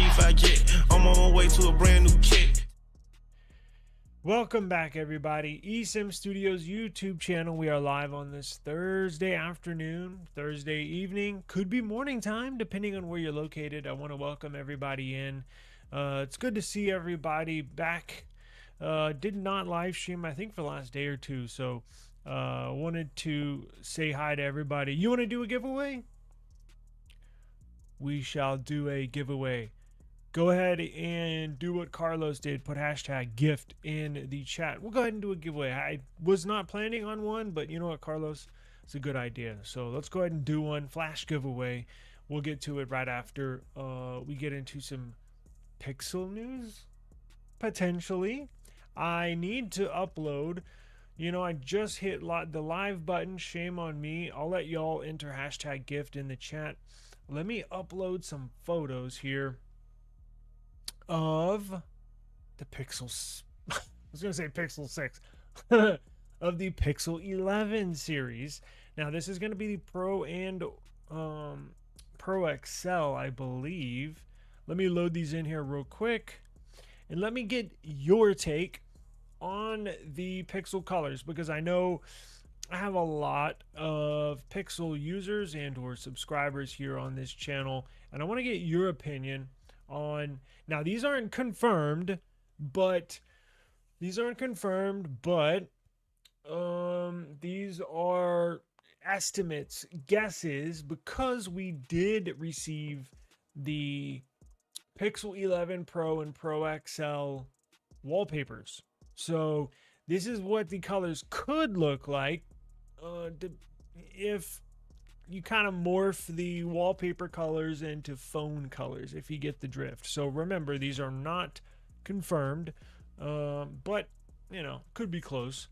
25 jet. I'm on my way to a brand new kit. Welcome back, everybody. eSIM Studios YouTube channel. We are live on this Thursday afternoon, Thursday evening, could be morning time, depending on where you're located. I want to welcome everybody in. It's good to see everybody back. Did not live stream, I think, for the last day or two, so wanted to say hi to everybody. You want to do a giveaway? We shall do a giveaway. Go ahead and do what Carlos did. Put hashtag gift in the chat. We'll go ahead and do a giveaway. I was not planning on one, but you know what, Carlos? It's a good idea. So let's go ahead and do one. Flash giveaway. We'll get to it right after we get into some Pixel news. Potentially. I need to upload. You know, I just hit the live button. Shame on me. I'll let y'all enter hashtag gift in the chat. Let me upload some photos here of the Pixel. I was going to say Pixel 6. Of the Pixel 11 series. Now, this is going to be the Pro and Pro XL, I believe. Let me load these in here real quick. And let me get your take on the Pixel colors, because I know I have a lot of Pixel users and or subscribers here on this channel, and I want to get your opinion on. Now, these aren't confirmed, but these are estimates, guesses, because we did receive the Pixel 11 Pro and Pro XL wallpapers. So this is what the colors could look like if you kind of morph the wallpaper colors into phone colors, if you get the drift. So remember, these are not confirmed, but you know, could be close.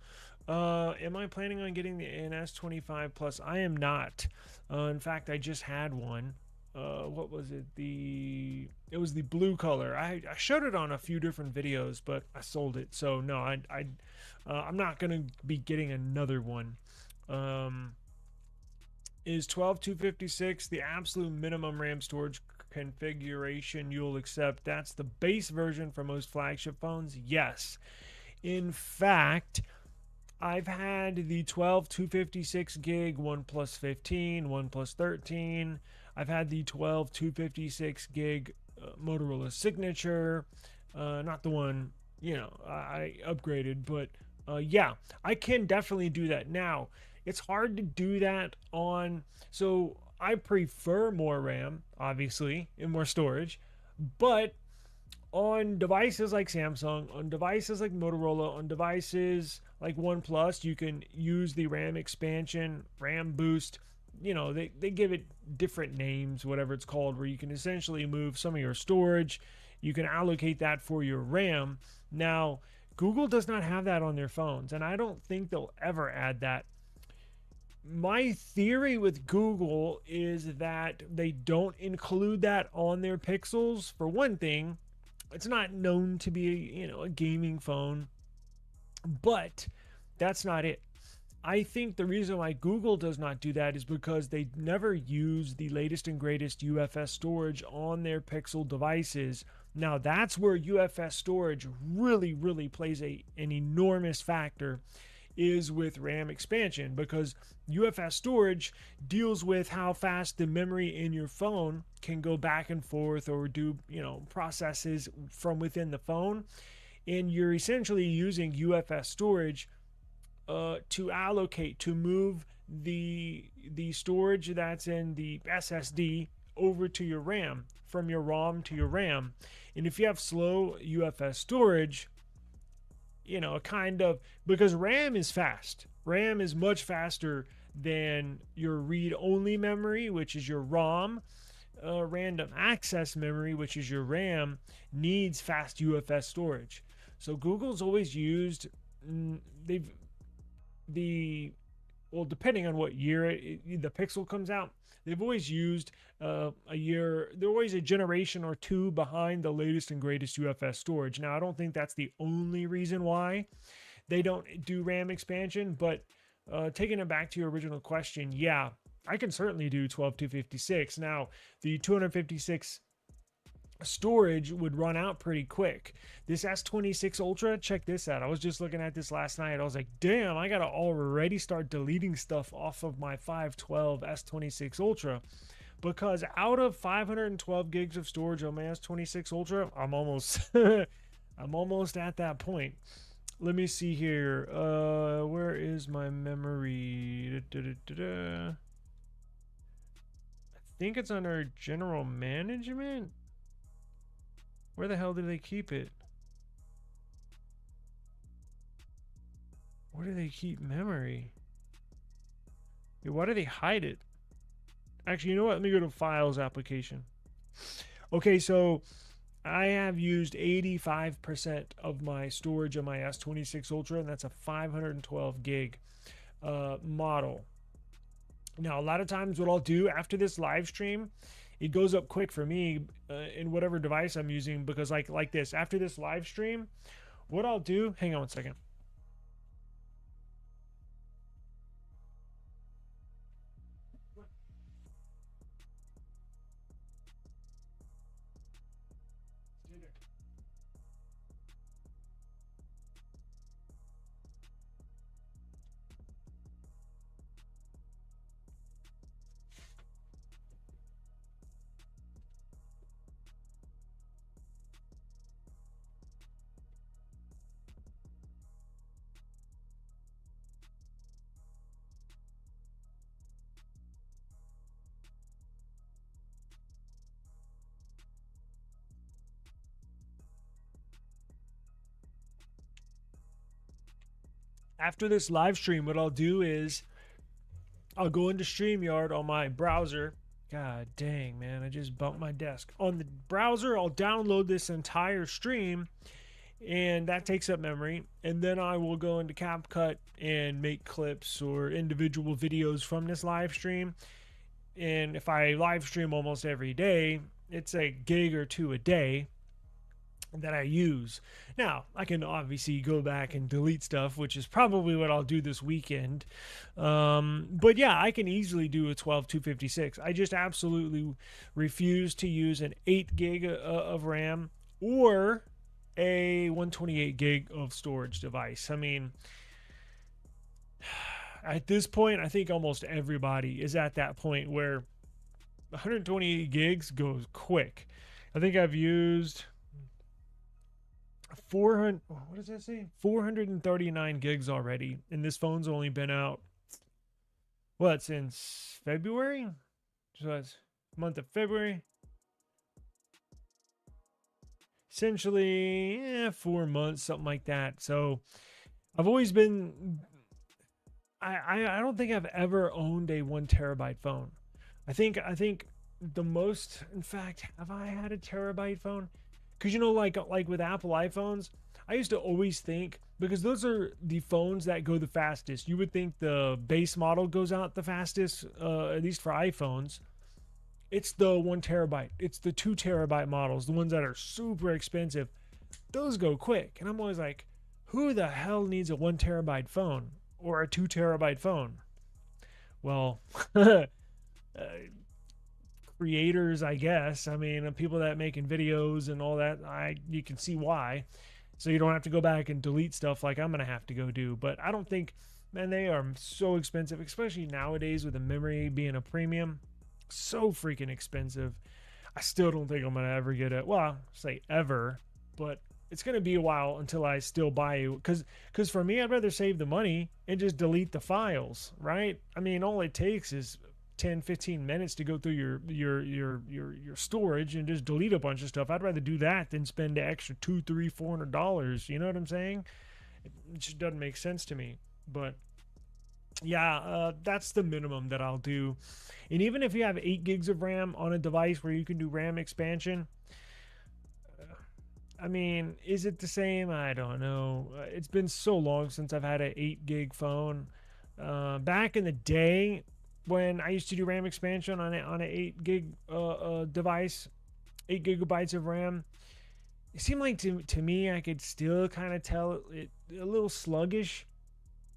Am I planning on getting the NS25 Plus? I am not. In fact, I just had one. What was it? It was the blue color. I showed it on a few different videos, but I sold it. So no, I'm not gonna be getting another one. Is 12256 the absolute minimum RAM storage configuration you'll accept? That's the base version for most flagship phones. Yes. In fact, I've had the 12256 gig OnePlus 15, OnePlus 13. I've had the 12256 gig Motorola Signature. Not the one, you know, I upgraded, but yeah, I can definitely do that. Now, it's hard to do that on, so I prefer more RAM, obviously, and more storage, but on devices like Samsung, on devices like Motorola, on devices like OnePlus, you can use the RAM expansion, RAM boost. You know, they give it different names, whatever it's called, where you can essentially move some of your storage. You can allocate that for your RAM. Now, Google does not have that on their phones, and I don't think they'll ever add that. My theory with Google is that they don't include that on their Pixels. For one thing, it's not known to be, you know, a gaming phone, but that's not it. I think the reason why Google does not do that is because they never use the latest and greatest UFS storage on their Pixel devices. Now, that's where UFS storage really, really plays an enormous factor, is with RAM expansion, because UFS storage deals with how fast the memory in your phone can go back and forth or do, you know, processes from within the phone. And you're essentially using UFS storage to allocate, to move the storage that's in the SSD over to your RAM, from your ROM to your RAM. And if you have slow UFS storage, you know, kind of, because RAM is fast. RAM is much faster than your read-only memory, which is your ROM. Random access memory, which is your RAM, needs fast UFS storage. So Google's always used, well, depending on what year the Pixel comes out, they've always used they're always a generation or two behind the latest and greatest UFS storage. Now, I don't think that's the only reason why they don't do RAM expansion, but taking it back to your original question, yeah, I can certainly do 12256. Now, the 256 storage would run out pretty quick. This S26 Ultra, check this out. I was just looking at this last night. I was like, damn, I gotta already start deleting stuff off of my 512 S26 Ultra, because out of 512 gigs of storage on my S26 Ultra, I'm almost I'm almost at that point. Let me see here. Where is my memory? I think it's under general management. Where the hell do they keep it? Where do they keep memory? Yeah, why do they hide it? Actually, you know what? Let me go to Files application. Okay, so I have used 85% of my storage on my S26 Ultra, and that's a 512 gig model. Now, a lot of times what I'll do after this live stream, it goes up quick for me in whatever device I'm using, because like this, after this live stream, what I'll do, hang on one second. After this live stream, what I'll do is I'll go into StreamYard on my browser. God dang, man, I just bumped my desk. On the browser, I'll download this entire stream, and that takes up memory. And then I will go into CapCut and make clips or individual videos from this live stream. And if I live stream almost every day, it's a gig or two a day that I use. Now, I can obviously go back and delete stuff, which is probably what I'll do this weekend. But yeah, I can easily do a 12,256. I just absolutely refuse to use an 8 gig of RAM or a 128 gig of storage device. I mean, at this point, I think almost everybody is at that point where 128 gigs goes quick. I think I've used 400, what does that say? 439 gigs already, and this phone's only been out, what, since February? So that's month of February. Essentially, 4 months, something like that. So I've always been, I don't think I've ever owned a 1 terabyte phone. I think the most, in fact, have I had a terabyte phone? Because, you know, like with Apple iPhones, I used to always think, because those are the phones that go the fastest. You would think the base model goes out the fastest, at least for iPhones. It's the 1 terabyte. It's the 2 terabyte models, the ones that are super expensive. Those go quick. And I'm always like, who the hell needs a 1 terabyte phone or a 2 terabyte phone? Well, creators, I guess. I mean, people that making videos and all that, you can see why. So you don't have to go back and delete stuff like I'm gonna have to go do. But I don't think, man, they are so expensive, especially nowadays with the memory being a premium. So freaking expensive. I still don't think I'm gonna ever get it. Well, I'll say ever, but it's gonna be a while until I still buy it. Because for me, I'd rather save the money and just delete the files, right? I mean, all it takes is 10-15 minutes to go through your storage and just delete a bunch of stuff. I'd rather do that than spend the extra $200-$400. You know what I'm saying? It just doesn't make sense to me. But yeah, that's the minimum that I'll do. And even if you have 8 gigs of RAM on a device where you can do RAM expansion, I mean, is it the same? I don't know. It's been so long since I've had an 8 gig phone. Back in the day, when I used to do RAM expansion on an 8 gig device, 8 gigabytes of RAM, it seemed like to me I could still kind of tell it a little sluggish.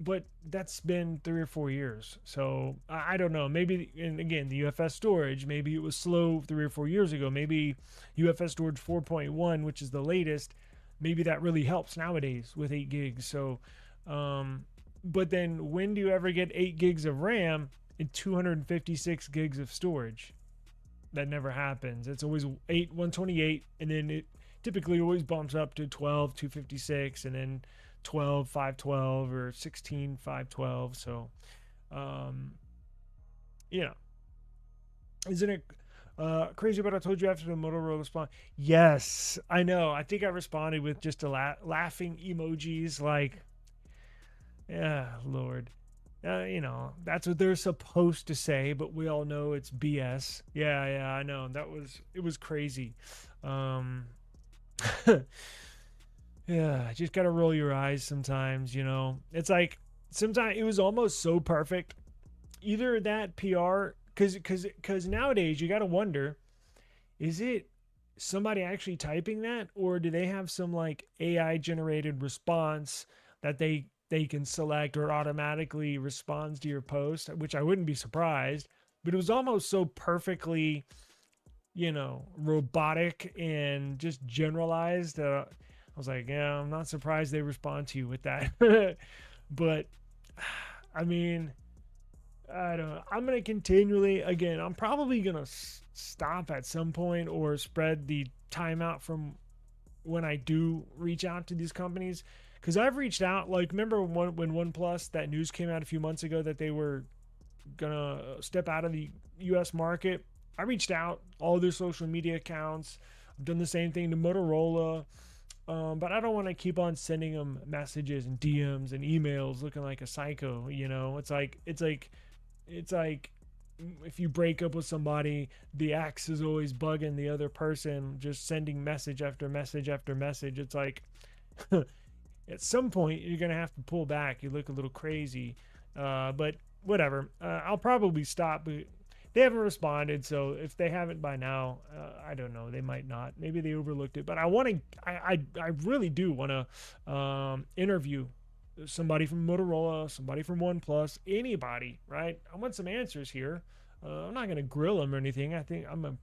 but that's been 3 or 4 years. So I don't know. Maybe, and again, the UFS storage, maybe it was slow 3 or 4 years ago. Maybe UFS storage 4.1, which is the latest, maybe that really helps nowadays with 8 gigs. So, but then when do you ever get 8 gigs of RAM and 256 gigs of storage? That never happens. It's always 128, and then it typically always bumps up to 12, 256, and then 12, 512, or 16, 512. So, you know, isn't it crazy? But I told you after the Motorola respond. Yes, I know. I think I responded with just a laughing emojis, like, yeah, Lord. You know, that's what they're supposed to say, but we all know it's BS. Yeah, I know. It was crazy. Um, yeah, just gotta roll your eyes sometimes, you know. It's like sometimes it was almost so perfect. Either that PR, because nowadays you gotta wonder, is it somebody actually typing that, or do they have some like AI generated response that they can select, or automatically responds to your post, which I wouldn't be surprised. But it was almost so perfectly, you know, robotic and just generalized. I was like, yeah, I'm not surprised they respond to you with that. But I mean, I don't know. I'm gonna continually, again, I'm probably gonna stop at some point or spread the timeout from when I do reach out to these companies, because I've reached out. Like, remember when OnePlus, that news came out a few months ago that they were gonna step out of the U.S. market? I reached out all their social media accounts. I've done the same thing to Motorola, but I don't want to keep on sending them messages and DMs and emails looking like a psycho. You know, it's like if you break up with somebody, the ex is always bugging the other person, just sending message after message after message. It's like at some point you're gonna have to pull back. You look a little crazy, but whatever. I'll probably stop. But they haven't responded, so if they haven't by now, I don't know. They might not. Maybe they overlooked it. But I want to. I really do want to interview somebody from Motorola, somebody from OnePlus, anybody, right? I want some answers here. I'm not gonna grill them or anything. I don't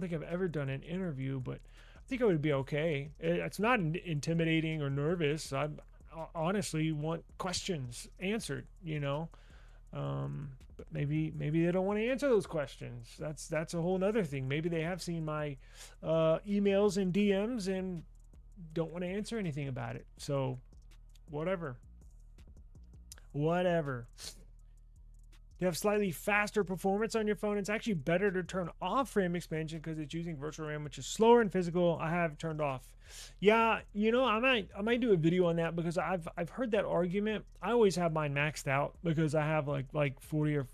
think I've ever done an interview, but I think I would be okay. It's not intimidating or nervous. I honestly want questions answered, you know. But maybe they don't want to answer those questions. That's a whole nother thing. Maybe they have seen my emails and DMs and don't want to answer anything about it. So whatever. You have slightly faster performance on your phone. It's actually better to turn off RAM expansion because it's using virtual RAM, which is slower and physical. I have turned off. Yeah, you know, I might do a video on that because I've heard that argument. I always have mine maxed out because I have like 40 or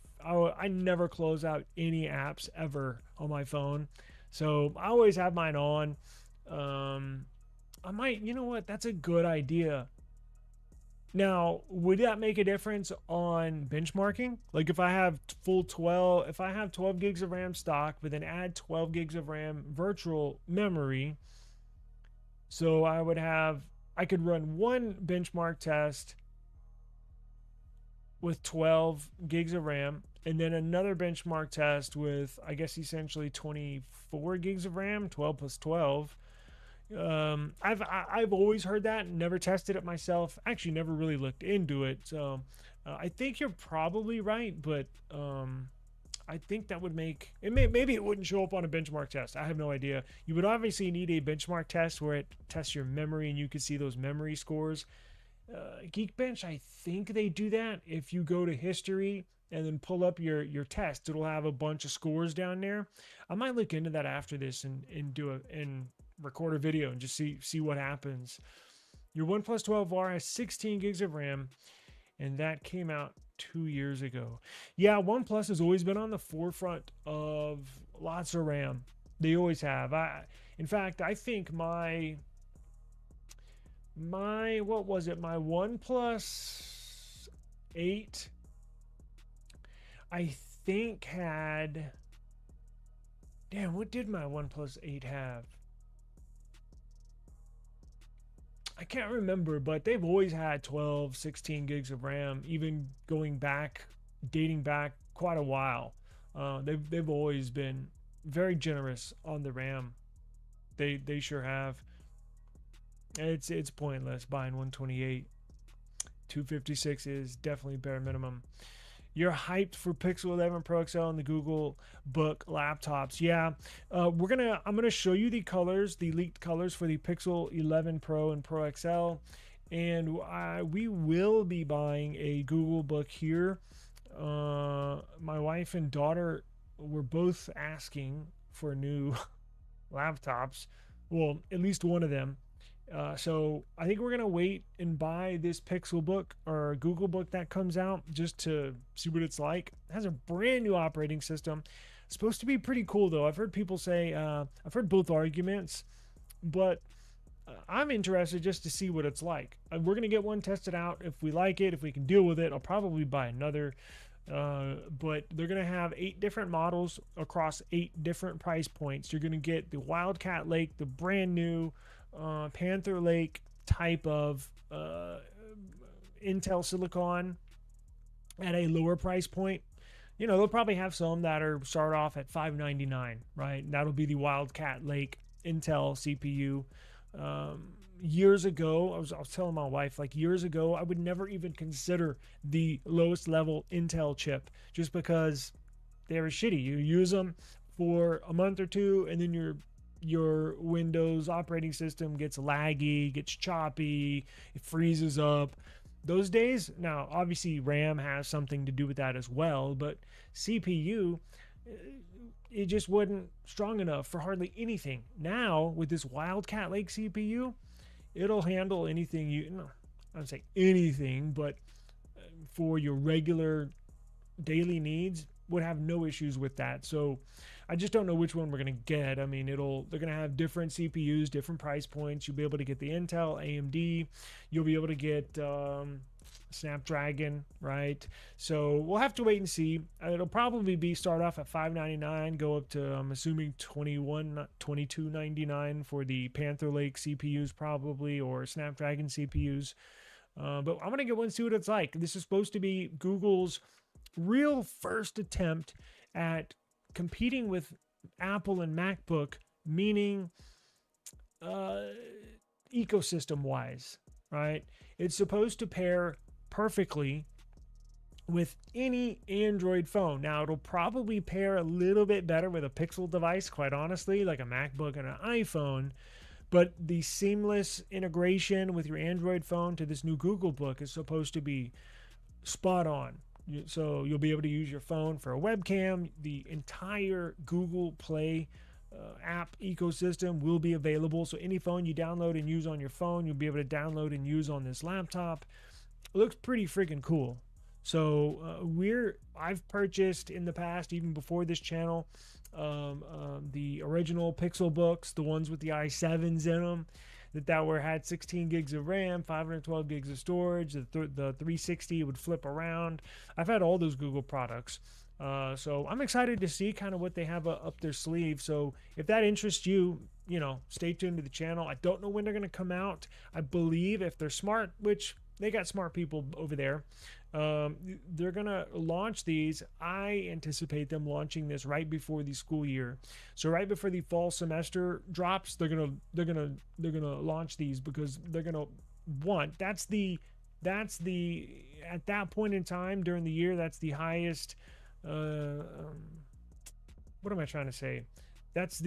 I never close out any apps ever on my phone, so I always have mine on. I might, you know what? That's a good idea. Now, would that make a difference on benchmarking? Like if I have if I have 12 gigs of RAM stock, but then add 12 gigs of RAM virtual memory, so I could run one benchmark test with 12 gigs of RAM, and then another benchmark test with, I guess, essentially 24 gigs of RAM, 12 plus 12. I've always heard that, never tested it myself. Actually, never really looked into it. So I think you're probably right, but I think that would make it. Maybe it wouldn't show up on a benchmark test. I have no idea. You would obviously need a benchmark test where it tests your memory and you could see those memory scores. Geekbench, I think they do that. If you go to history and then pull up your test, it'll have a bunch of scores down there. I might look into that after this and record a video and just see what happens. Your OnePlus 12R has 16 gigs of RAM, and that came out 2 years ago. Yeah, OnePlus has always been on the forefront of lots of RAM. They always have. In fact, I think my what was it? My OnePlus 8, I think had. Damn, what did my OnePlus 8 have? I can't remember, but they've always had 12, 16 gigs of RAM, even dating back quite a while. They've always been very generous on the RAM. They sure have. It's pointless buying 128. 256 is definitely bare minimum. You're hyped for Pixel 11 Pro XL and the Google Book laptops. Yeah, I'm gonna show you the colors, the leaked colors for the Pixel 11 Pro and Pro XL, and we will be buying a Google Book here. My wife and daughter were both asking for new laptops. Well, at least one of them. So I think we're going to wait and buy this Pixel Book or Google Book that comes out just to see what it's like. It has a brand new operating system. It's supposed to be pretty cool, though. I've heard people say, I've heard both arguments, but I'm interested just to see what it's like. We're going to get one tested out. If we like it, if we can deal with it, I'll probably buy another. But they're going to have 8 different models across 8 different price points. You're going to get the Wildcat Lake, the brand new Panther Lake type of Intel Silicon at a lower price point. You know, they'll probably have some that start off at $599, right? And that'll be the Wildcat Lake Intel CPU. Years ago, I was telling my wife, like years ago, I would never even consider the lowest level Intel chip just because they were shitty. You use them for a month or two, and then your Windows operating system gets laggy, gets choppy, it freezes up. Those days, now obviously RAM has something to do with that as well, but CPU, it just wasn't strong enough for hardly anything. Now with this Wildcat Lake CPU, it'll handle anything I don't say anything, but for your regular daily needs, would have no issues with that. So I just don't know which one we're going to get. I mean, they're going to have different CPUs, different price points. You'll be able to get the Intel, AMD. You'll be able to get Snapdragon, right? So we'll have to wait and see. It'll probably start off at $599, go up to, I'm assuming $22.99 for the Panther Lake CPUs probably, or Snapdragon CPUs. But I'm going to get one and see what it's like. This is supposed to be Google's real first attempt at competing with Apple and MacBook, meaning ecosystem wise, right? It's supposed to pair perfectly with any Android phone. Now, it'll probably pair a little bit better with a Pixel device, quite honestly, like a MacBook and an iPhone. But the seamless integration with your Android phone to this new Google Book is supposed to be spot on. So you'll be able to use your phone for a webcam. The entire Google Play app ecosystem will be available. So any phone you download and use on your phone, you'll be able to download and use on this laptop. It looks pretty freaking cool. So I've purchased in the past, even before this channel, the original Pixel books, the ones with the i7s in them, that had 16 gigs of RAM, 512 gigs of storage. The 360 would flip around. I've had all those Google products. So I'm excited to see kind of what they have up their sleeve. So if that interests you, stay tuned to the channel. I don't know when they're going to come out. I believe if they're smart, which they got smart people over there, they're going to launch these. I anticipate them launching this right before the school year. So right before the fall semester drops, they're going to launch these, because they're going to want, that's the at that point in time during the year, that's the highest, what am I trying to say? That's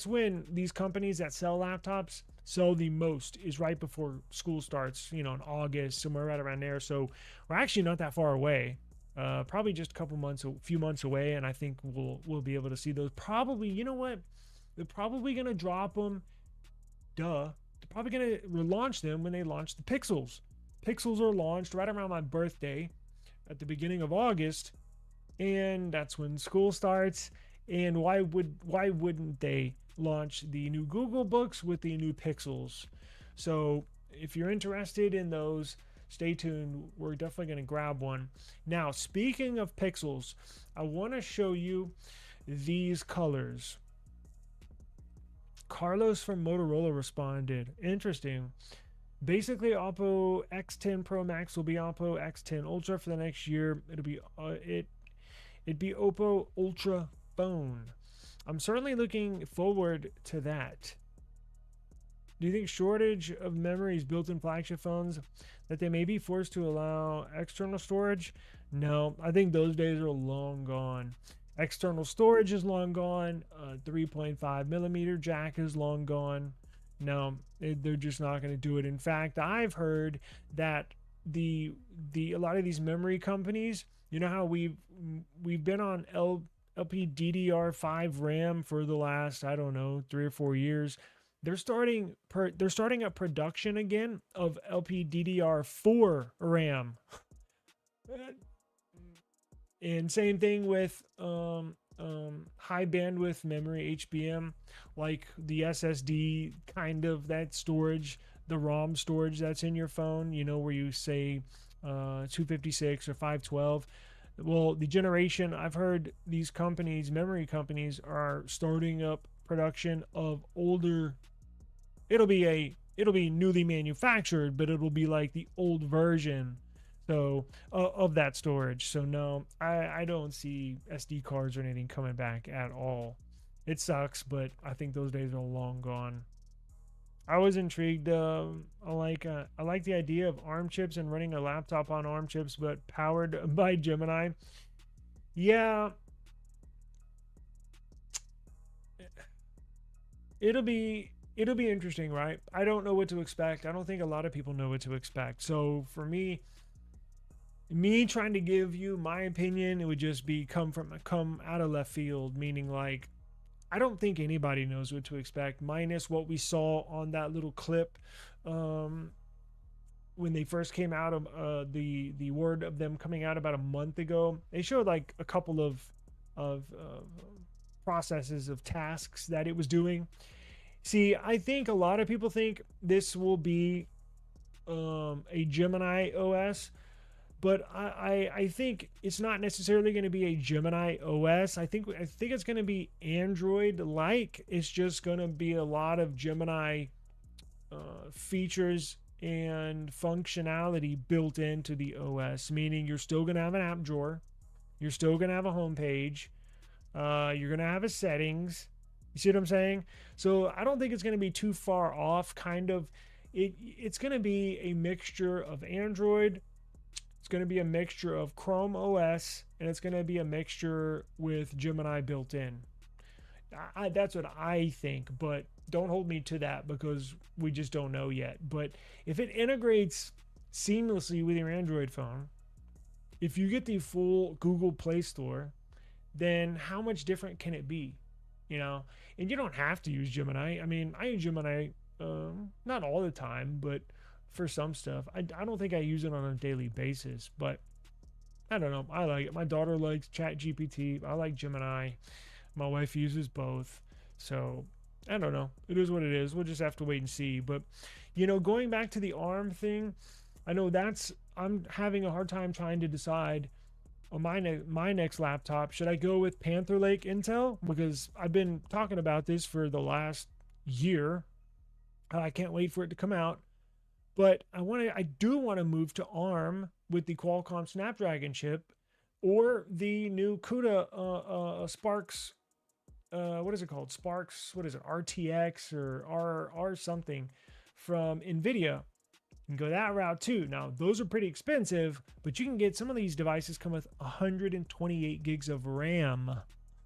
when these companies that sell laptops sell the most, is right before school starts, in August, somewhere right around there. So we're actually not that far away, probably just a few months away. And I think we'll be able to see those probably. You know what? They're probably going to drop them. They're probably going to relaunch them when they launch the Pixels. Pixels are launched right around my birthday at the beginning of August. And that's when school starts. And why wouldn't they launch the new Google Books with the new Pixels? So if you're interested in those, stay tuned. We're definitely going to grab one. Now, speaking of Pixels, I want to show you these colors. Carlos from Motorola responded. Interesting. Basically, Oppo X10 Pro Max will be Oppo X10 Ultra for the next year. It'll be it'd be Oppo Ultra phone. I'm certainly looking forward to that. Do you think shortage of memory is built in flagship phones that they may be forced to allow external storage? No, I think those days are long gone. External storage is long gone. 3.5 millimeter jack is long gone. No, they're just not going to do it. In fact, I've heard that the a lot of these memory companies, you know how we've been on LPDDR5 RAM for the last, I don't know, 3 or 4 years. They're starting a production again of LPDDR4 RAM. And same thing with high bandwidth memory HBM, like the SSD kind of that storage, the ROM storage that's in your phone, you know, where you say 256 or 512. Well, the generation, I've heard these companies, memory companies, are starting up production of older. It'll be newly manufactured, but it'll be like the old version, so of that storage. So no, I don't see SD cards or anything coming back at all. It sucks, but I think those days are long gone. I was intrigued. I like the idea of ARM chips and running a laptop on ARM chips, but powered by Gemini. Yeah, it'll be interesting, right? I don't know what to expect. I don't think a lot of people know what to expect. So for me trying to give you my opinion, it would just be come out of left field, meaning like I don't think anybody knows what to expect, minus what we saw on that little clip when they first came out of the word of them coming out about a month ago. They showed like a couple of processes of tasks that it was doing. See, I think a lot of people think this will be a Gemini OS, but I think it's not necessarily going to be a Gemini OS. I think it's going to be Android like. It's just going to be a lot of Gemini features and functionality built into the OS, meaning you're still going to have an app drawer, you're still going to have a home page, you're going to have a settings. You see what I'm saying? So I don't think it's going to be too far off. Kind of, it's going to be a mixture of Android. It's going to be a mixture of Chrome OS, and it's going to be a mixture with Gemini built in. That's what I think, but don't hold me to that because we just don't know yet. But if it integrates seamlessly with your Android phone, if you get the full Google Play Store, then how much different can it be? You know, and you don't have to use Gemini. I mean, I use Gemini not all the time, but for some stuff. I don't think I use it on a daily basis, but I don't know. I like it. My daughter likes ChatGPT. I like Gemini. My wife uses both. So I don't know. It is what it is. We'll just have to wait and see. But, you know, going back to the ARM thing, I know I'm having a hard time trying to decide on my next laptop. Should I go with Panther Lake Intel? Because I've been talking about this for the last year. I can't wait for it to come out. But I do want to move to ARM with the Qualcomm Snapdragon chip, or the new CUDA Sparks. What is it called? Sparks. What is it? RTX or R something from NVIDIA. You can go that route too. Now those are pretty expensive, but you can get some of these devices come with 128 gigs of RAM.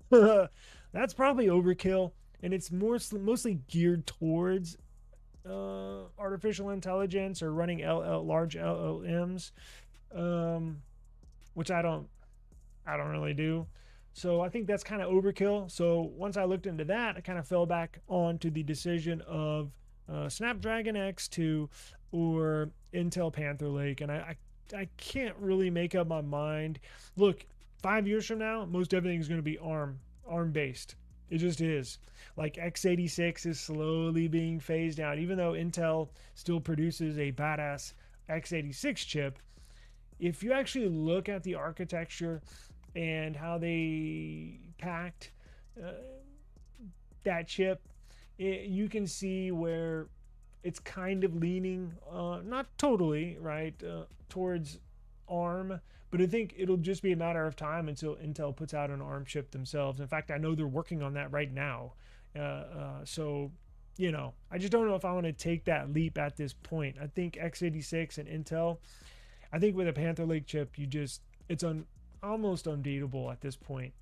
That's probably overkill, and it's mostly geared towards artificial intelligence or running large LLMs, which I don't really do. So I think that's kind of overkill. So once I looked into that, I kind of fell back onto the decision of Snapdragon X2 or Intel Panther Lake, and I can't really make up my mind. Look, 5 years from now, most everything is going to be ARM based. It just is. Like x86 is slowly being phased out, even though Intel still produces a badass x86 chip. If you actually look at the architecture and how they packed that chip, you can see where it's kind of leaning, not totally, right, towards ARM, but I think it'll just be a matter of time until Intel puts out an ARM chip themselves. In fact, I know they're working on that right now. So, you know, I just don't know if I want to take that leap at this point. I think x86 and Intel, I think with a Panther Lake chip, it's almost unbeatable at this point.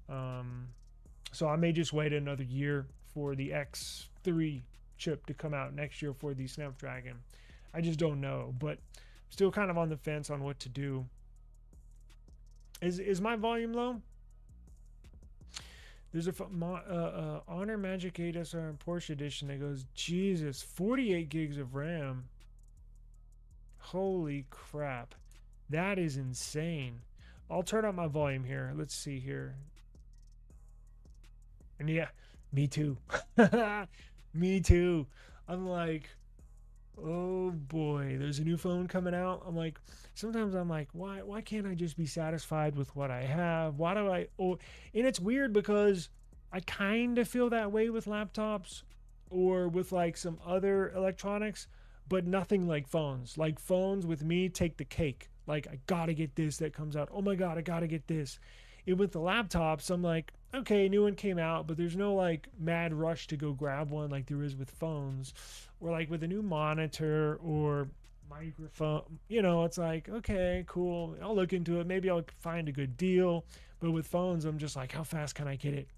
So I may just wait another year for the X3 chip to come out next year for the Snapdragon. I just don't know, but still kind of on the fence on what to do. Is my volume low? There's a Honor Magic 8 SR and Porsche edition that goes, Jesus, 48 gigs of RAM. Holy crap. That is insane. I'll turn up my volume here. Let's see here. And yeah, me too. Me too. I'm like, oh boy, there's a new phone coming out. I'm like, sometimes I'm like, why can't I just be satisfied with what I have? Why do I, and it's weird because I kind of feel that way with laptops or with like some other electronics, but nothing like phones. Like phones with me take the cake. Like, I gotta get this that comes out. Oh my God, I gotta get this. And with the laptops, I'm like, okay, new one came out, but there's no like mad rush to go grab one like there is with phones, or like with a new monitor or microphone. You know, it's like, okay, cool, I'll look into it, maybe I'll find a good deal. But with phones, I'm just like, how fast can I get it?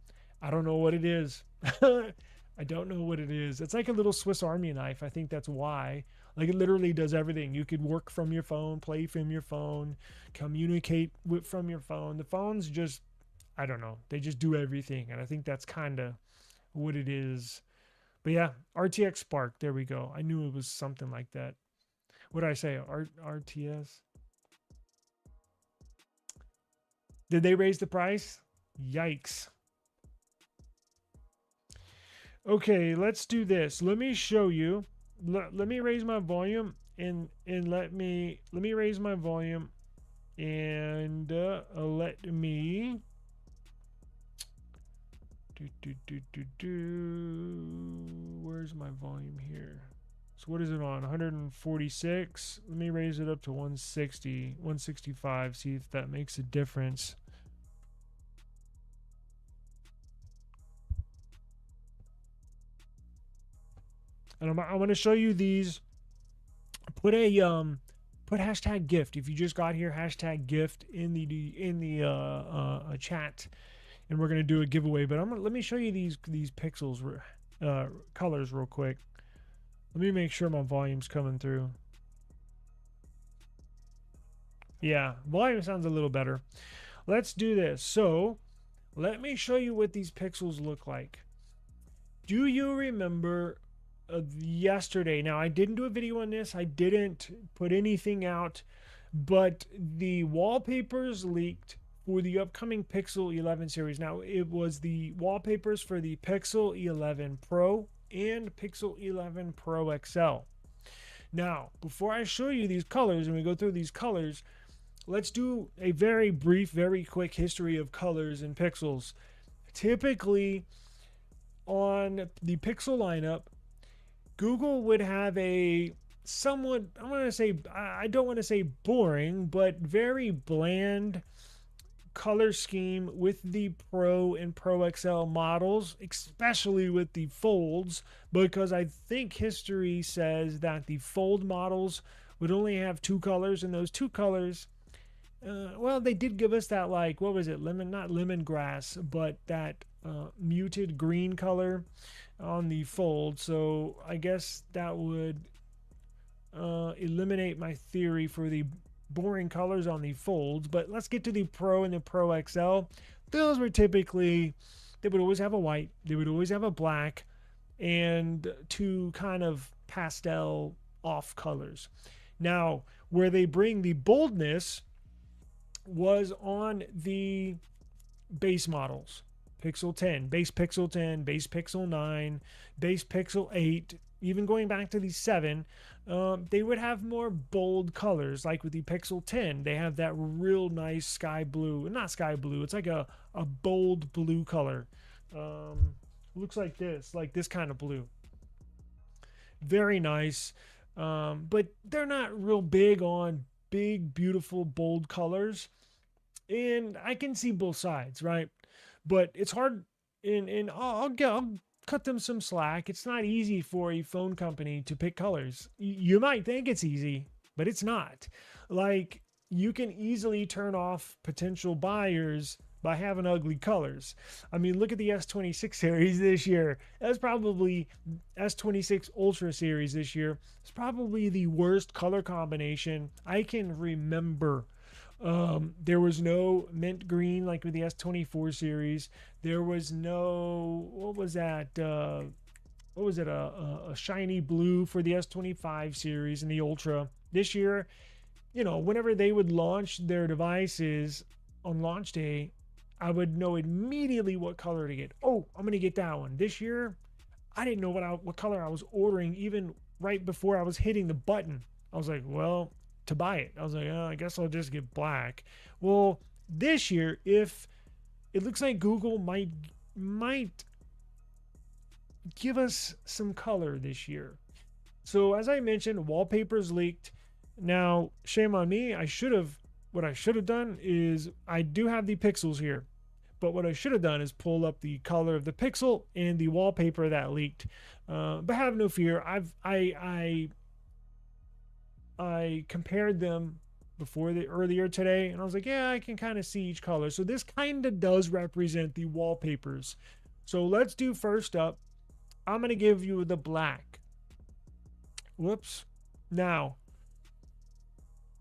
I don't know what it is. I don't know what it is. It's like a little Swiss Army knife. I think that's why. Like, it literally does everything. You could work from your phone, play from your phone, communicate from your phone. The phones just, I don't know, they just do everything. And I think that's kind of what it is. But yeah, RTX Spark, there we go. I knew it was something like that. What did I say? RTS? Did they raise the price? Yikes. Okay, let's do this. Let me show you. Let me raise my volume and let me raise my volume and let me where's my volume here? So what is it on? 146. Let me raise it up to 160, 165, see if that makes a difference. And I want to show you these. Put hashtag gift if you just got here. Hashtag gift in the chat, and we're gonna do a giveaway. But let me show you these pixels colors real quick. Let me make sure my volume's coming through. Yeah, volume sounds a little better. Let's do this. So let me show you what these pixels look like. Do you remember yesterday? Now, I didn't do a video on this. I didn't put anything out, but the wallpapers leaked for the upcoming Pixel 11 series. Now, it was the wallpapers for the Pixel 11 Pro and Pixel 11 Pro XL. Now, before I show you these colors and we go through these colors, let's do a very brief, very quick history of colors and pixels. Typically, on the Pixel lineup, Google would have a somewhat, I don't want to say boring, but very bland color scheme with the Pro and Pro XL models, especially with the folds, because I think history says that the fold models would only have two colors, and those two colors, well, they did give us that, like, what was it, not lemongrass, but that muted green color on the fold. So I guess that would eliminate my theory for the boring colors on the folds. But let's get to the Pro and the Pro XL. Those were typically, they would always have a white, they would always have a black, and two kind of pastel off colors. Now, where they bring the boldness was on the base models. Pixel 10, base Pixel 10, base Pixel 9, base Pixel 8, even going back to the 7, they would have more bold colors. Like with the Pixel 10, they have that real nice sky blue. Not sky blue, it's like a bold blue color. Looks like this kind of blue. very nice. But they're not real big on big, beautiful, bold colors. And I can see both sides, right? But it's hard. And I'll cut them some slack. It's not easy for a phone company to pick colors. You might think it's easy, but it's not. Like, you can easily turn off potential buyers by having ugly colors. I mean, look at the S26 series this year. That's probably S26 Ultra series this year. It's probably the worst color combination I can remember. There was no mint green like with the S24 series. There was no, what was that? What was it? A shiny blue for the S25 series and the Ultra. This year, whenever they would launch their devices on launch day, I would know immediately what color to get. Oh, I'm gonna get that one. This year, I didn't know what color I was ordering even right before I was hitting the button. I was like, well, to buy it. I was like, oh, I guess I'll just get black. Well, this year, if it looks like Google might give us some color this year. So as I mentioned, wallpapers leaked. Now, shame on me. What I should have done is, I do have the pixels here, but what I should have done is pull up the color of the pixel and the wallpaper that leaked. But have no fear. I compared them earlier today, and I was like, yeah, I can kind of see each color. So this kind of does represent the wallpapers. So let's do first up. I'm going to give you the black. Whoops. Now,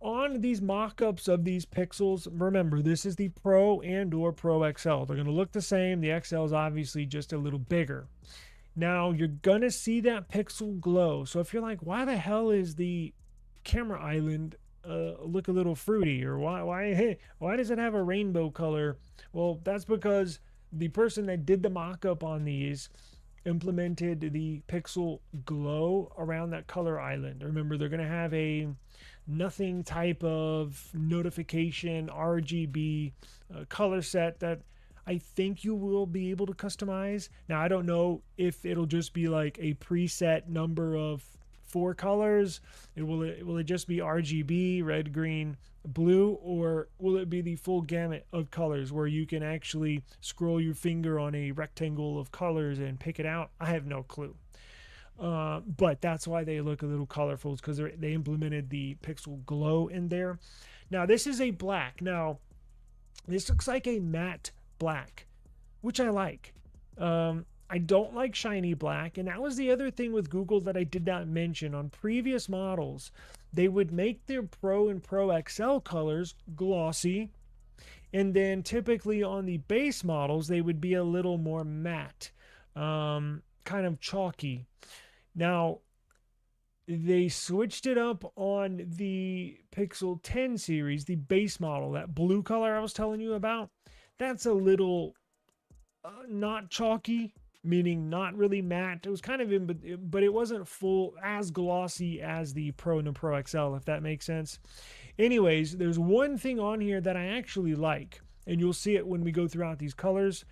on these mock-ups of these pixels, remember, this is the Pro and or Pro XL. They're going to look the same. The XL is obviously just a little bigger. Now, you're going to see that pixel glow. So if you're like, why the hell is the camera island look a little fruity, or why does it have a rainbow color? Well, that's because the person that did the mock-up on these implemented the pixel glow around that color island. Remember, they're going to have a nothing type of notification RGB color set that I think you will be able to customize. Now, I don't know if it'll just be like a preset number of 4 colors. Will it just be RGB, red, green, blue, or will it be the full gamut of colors where you can actually scroll your finger on a rectangle of colors and pick it out? I have no clue. But that's why they look a little colorful, because they implemented the pixel glow in there. Now, this is a black. Now, this looks like a matte black, which I like. I don't like shiny black, and that was the other thing with Google that I did not mention. On previous models, they would make their Pro and Pro XL colors glossy, and then typically on the base models, they would be a little more matte, kind of chalky. Now, they switched it up on the Pixel 10 series, the base model, that blue color I was telling you about. That's a little not chalky, meaning not really matte. It was kind of but it wasn't full as glossy as the Pro and the Pro XL, if that makes sense. Anyways, there's one thing on here that I actually like, and you'll see it when we go throughout these colors.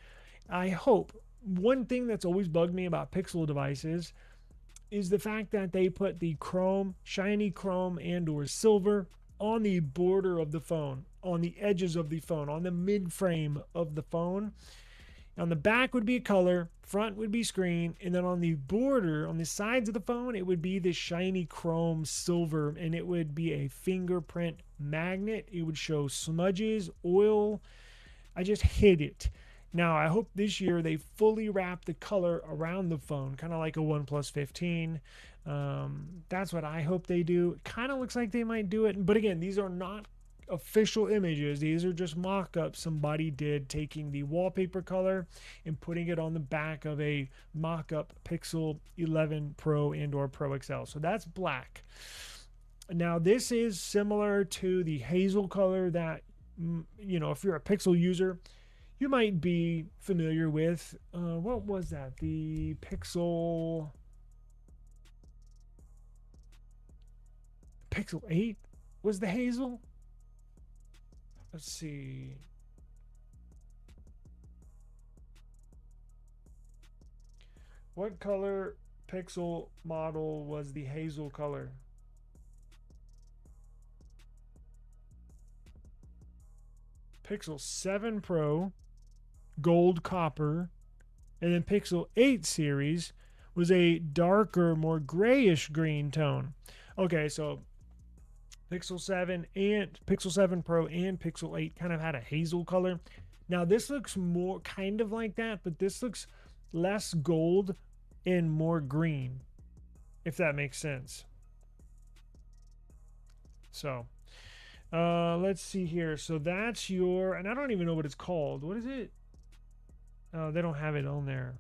I hope. One thing that's always bugged me about Pixel devices is the fact that they put the chrome, shiny chrome and or silver on the border of the phone, on the edges of the phone, on the mid frame of the phone. On the back would be a color, front would be screen, and then on the border, on the sides of the phone, it would be this shiny chrome silver, and it would be a fingerprint magnet. It would show smudges, oil. I just hate it. Now, I hope this year they fully wrap the color around the phone, kind of like a OnePlus 15. That's what I hope they do. It kind of looks like they might do it. But again, these are not official images. These are just mock-ups somebody did, taking the wallpaper color and putting it on the back of a mock-up Pixel 11 Pro and or Pro XL. So that's black. Now, this is similar to the hazel color that, if you're a Pixel user, you might be familiar with. What was that? The Pixel 8 was the hazel. Let's see. What color Pixel model was the hazel color? Pixel 7 Pro, gold copper, and then Pixel 8 series was a darker, more grayish green tone. Okay, so Pixel 7 and Pixel 7 Pro and Pixel 8 kind of had a hazel color. Now this looks more kind of like that, but this looks less gold and more green, if that makes sense. So let's see here. So that's your, and I don't even know what it's called. What is it? Oh, they don't have it on there.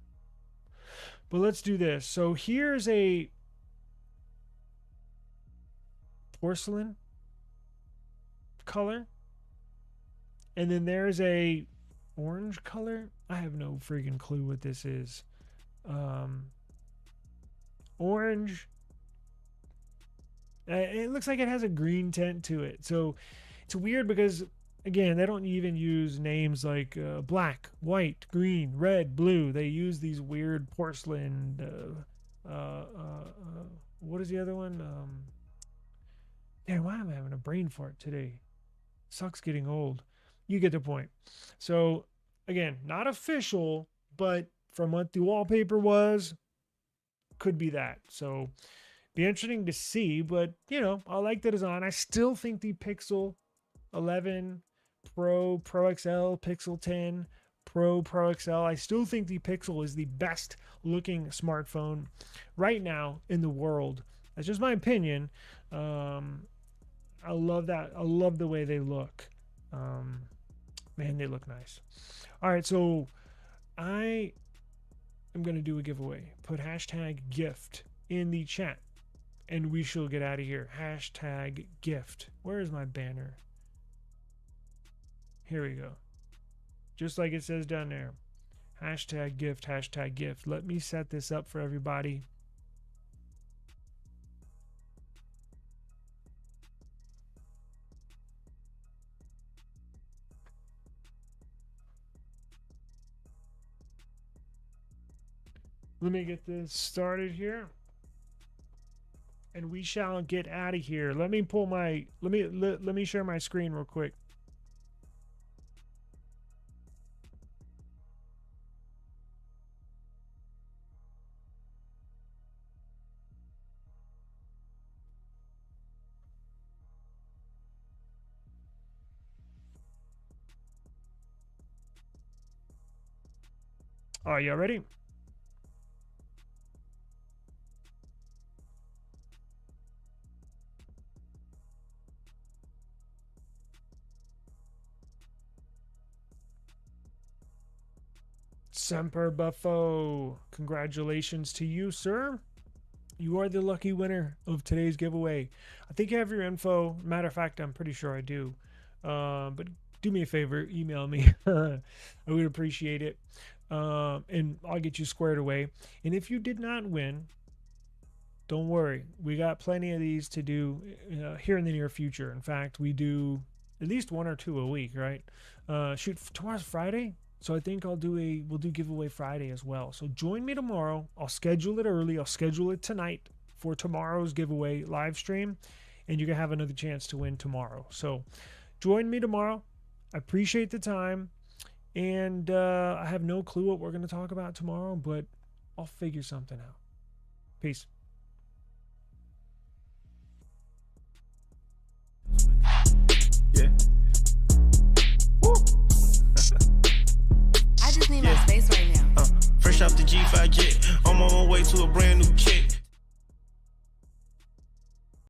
But let's do this. So here's a porcelain color. And then there's a orange color. I have no freaking clue what this is. Orange. It looks like it has a green tint to it. So it's weird because, again, they don't even use names like black, white, green, red, blue. They use these weird porcelain. What is the other one? Damn, why am I having a brain fart today? Sucks getting old. You get the point. So, again, not official, but from what the wallpaper was, could be that. So, be interesting to see, but, you know, I like the design. I still think the Pixel 11 Pro, Pro XL, Pixel 10, Pro, Pro XL, I still think the Pixel is the best looking smartphone right now in the world. That's just my opinion. I love that. I love the way they look. Man, they look nice. All right, so I am going to do a giveaway. Put hashtag gift in the chat and we shall get out of here. Hashtag gift. Where is my banner? Here we go. Just like it says down there. Hashtag gift, hashtag gift. Let me set this up for everybody. Let me get this started here. And we shall get out of here. Let me pull my let me share my screen real quick. Are you ready? Semper Buffo, congratulations to you, sir. You are the lucky winner of today's giveaway. I think you have your info. Matter of fact, I'm pretty sure I do. But do me a favor, email me. I would appreciate it. And I'll get you squared away. And if you did not win, don't worry. We got plenty of these to do here in the near future. In fact, we do at least 1 or 2 a week, right? Shoot, tomorrow's Friday. So I think we'll do giveaway Friday as well. So join me tomorrow. I'll schedule it early. I'll schedule it tonight for tomorrow's giveaway live stream. And you're going to have another chance to win tomorrow. So join me tomorrow. I appreciate the time. And I have no clue what we're going to talk about tomorrow, but I'll figure something out. Peace. Yeah. Woo. I just need my space right now. Fresh off the G5 jet, I'm on my way to a brand new kit.